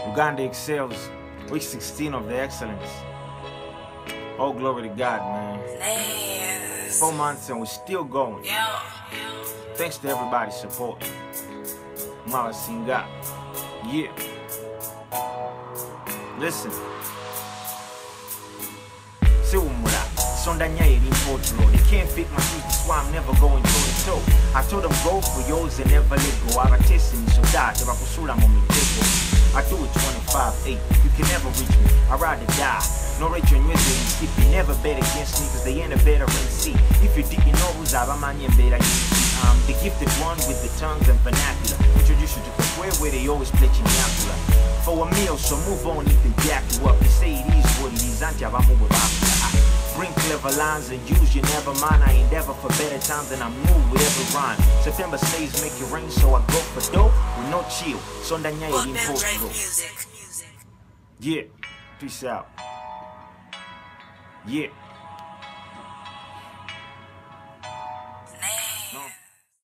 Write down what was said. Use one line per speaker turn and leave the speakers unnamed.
Uganda excels. Week 16 of the excellence. All glory to God, man. 4 months and we're still going. Thanks to everybody's support. Mala Singa. Yeah. Listen. Sondanya in Portugal. They can't fit my feet, that's why I'm never going toe to toe. I told them go for yours and never let go. I test me, so die. I do it 25-8. You can never reach me. I'd rather die. No rate your music and skip. You never bet against me, cause they ain't a better MC. If you did, you know who's I'm better. I'm the gifted one with the tongues and vernacular. Introduce you to the square where they always play Chinyakula. For a meal, so move on, if they jack you up. They say it is what it is. Bring clever lines and use your never mind. I endeavor for better times and I move with every rhyme. September slaves make it rain, so I go for dope with no chill. Sondanya in Portugal. Yeah, peace out. Yeah.